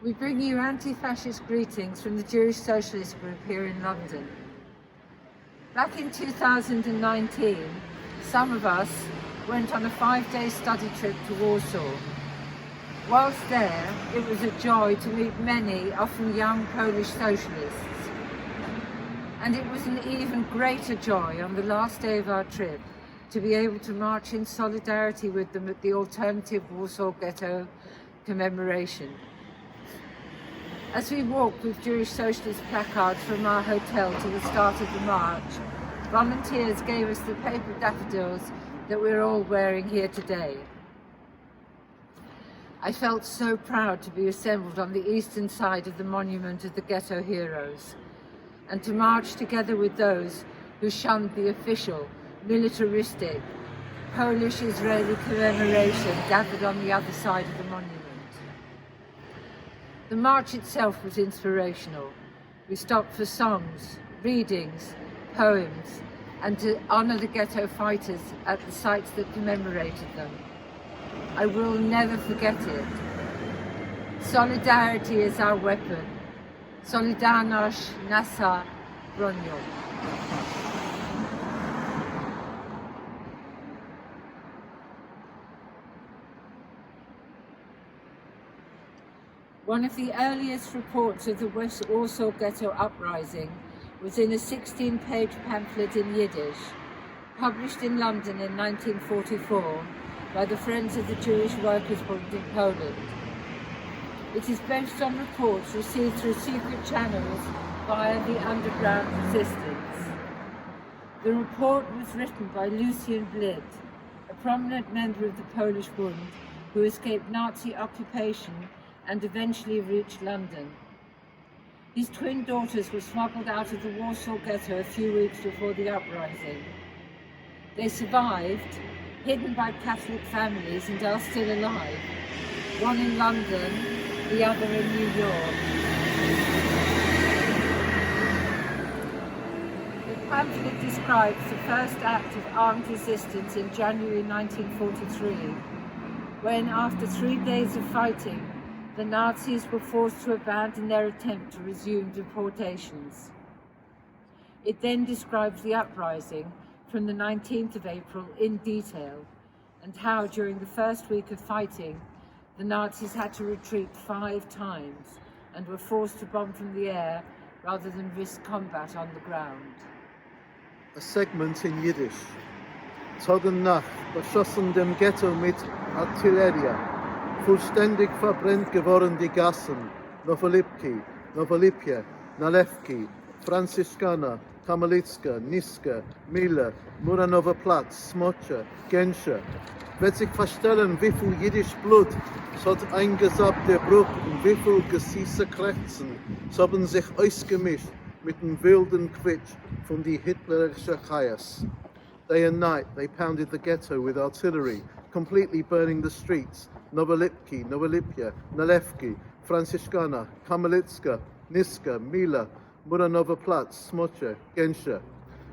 We bring you anti-fascist greetings from the Jewish Socialist Group here in London. Back in 2019, some of us went on a 5-day study trip to Warsaw. Whilst there, it was a joy to meet many, often young Polish socialists. And it was an even greater joy on the last day of our trip to be able to march in solidarity with them at the alternative Warsaw Ghetto commemoration. As we walked with Jewish Socialist placards from our hotel to the start of the march, volunteers gave us the paper daffodils that we're all wearing here today. I felt so proud to be assembled on the eastern side of the monument of the ghetto heroes, and to march together with those who shunned the official, militaristic, Polish-Israeli commemoration gathered on the other side of the monument. The march itself was inspirational. We stopped for songs, readings, poems, and to honour the ghetto fighters at the sites that commemorated them. I will never forget it. Solidarity is our weapon. Solidarność nasza bronią. One of the earliest reports of the West Warsaw Ghetto uprising was in a 16-page pamphlet in Yiddish, published in London in 1944 by the Friends of the Jewish Workers' Bund in Poland. It is based on reports received through secret channels via the underground resistance. The report was written by Lucien Blit, a prominent member of the Polish Bund who escaped Nazi occupation and eventually reached London. His twin daughters were smuggled out of the Warsaw Ghetto a few weeks before the uprising. They survived, hidden by Catholic families, and are still alive, one in London, the other in New York. The pamphlet describes the first act of armed resistance in January 1943, when, after 3 days of fighting, the Nazis were forced to abandon their attempt to resume deportations. It then describes the uprising from the 19th of April in detail, and how during the first week of fighting, the Nazis had to retreat 5 times and were forced to bomb from the air rather than risk combat on the ground. A segment in Yiddish. Tag und Nacht beschossen dem Ghetto mit Artillerie. Vollständig verbrennt geworden die Gassen, Nowolipki, Nowolipje, Nalewki, Franziskaner, Kamelitska, Niska, Mila, Muranower Platz, Smocze, Gensche. Wird sich verstellen, wie viel jiddisch Blut hat eingesaugt der Bruch und wie viel gesieße Krächzen haben sich ausgemischt mit dem wilden Quitsch von die hitlerische Chaos. Day and night they pounded the ghetto with artillery, completely burning the streets. Nowolipki, Nowolipje, Nalewki, Franziskaner, Kamelitska, Niska, Mila, Muranower Platz, Smocze, Gensche.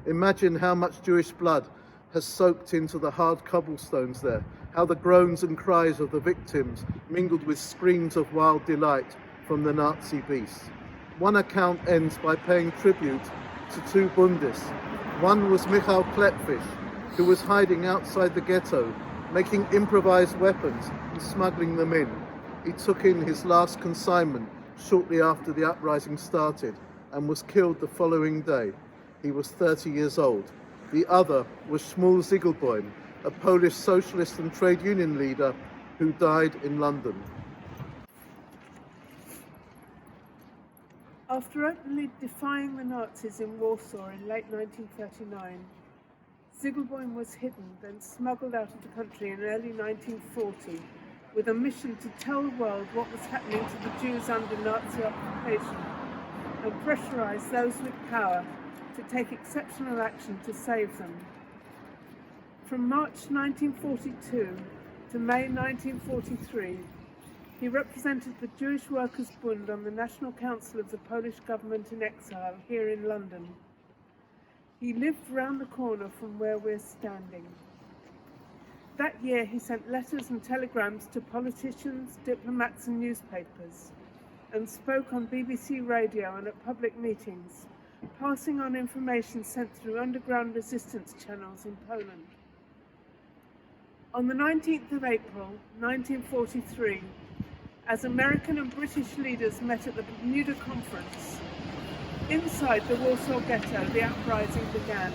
Imagine how much Jewish blood has soaked into the hard cobblestones there, how the groans and cries of the victims mingled with screams of wild delight from the Nazi beasts. One account ends by paying tribute to 2 Bundists. One was Michał Klepfish, who was hiding outside the ghetto, making improvised weapons and smuggling them in. He took in his last consignment shortly after the uprising started and was killed the following day. He was 30 years old. The other was Szmul Zygielbojm, a Polish socialist and trade union leader who died in London. After openly defying the Nazis in Warsaw in late 1939, Zygielbojm was hidden, then smuggled out of the country in early 1940 with a mission to tell the world what was happening to the Jews under Nazi occupation and pressurise those with power to take exceptional action to save them. From March 1942 to May 1943, he represented the Jewish Workers' Bund on the National Council of the Polish government in exile here in London. He lived round the corner from where we're standing. That year he sent letters and telegrams to politicians, diplomats and newspapers. and spoke on BBC radio and at public meetings, passing on information sent through underground resistance channels in Poland. On the 19th of April 1943, as American and British leaders met at the Bermuda Conference, inside the Warsaw Ghetto, the uprising began.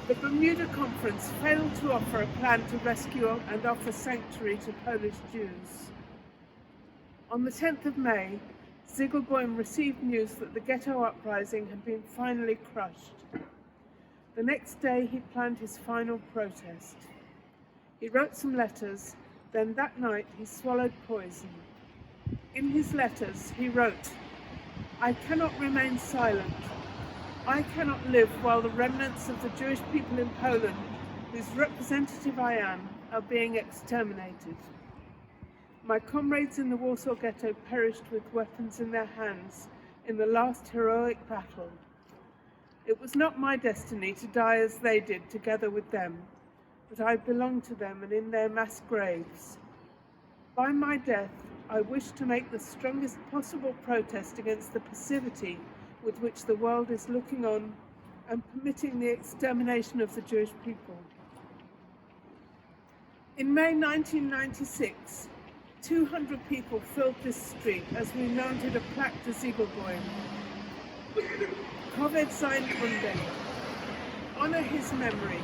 The Bermuda Conference failed to offer a plan to rescue and offer sanctuary to Polish Jews. On the 10th of May, Zygielbojm received news that the ghetto uprising had been finally crushed. The next day he planned his final protest. He wrote some letters, then that night he swallowed poison. In his letters he wrote, "I cannot remain silent. I cannot live while the remnants of the Jewish people in Poland, whose representative I am, are being exterminated. My comrades in the Warsaw Ghetto perished with weapons in their hands in the last heroic battle. It was not my destiny to die as they did together with them, but I belong to them and in their mass graves. By my death, I wish to make the strongest possible protest against the passivity with which the world is looking on and permitting the extermination of the Jewish people." In May 1996, 200 people filled this street as we mounted a plaque to Zygielbojm. Koved sein Undenk. Honor his memory.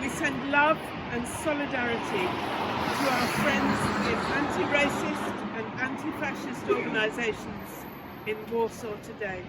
We send love and solidarity to our friends in anti-racist and anti-fascist organizations in Warsaw today.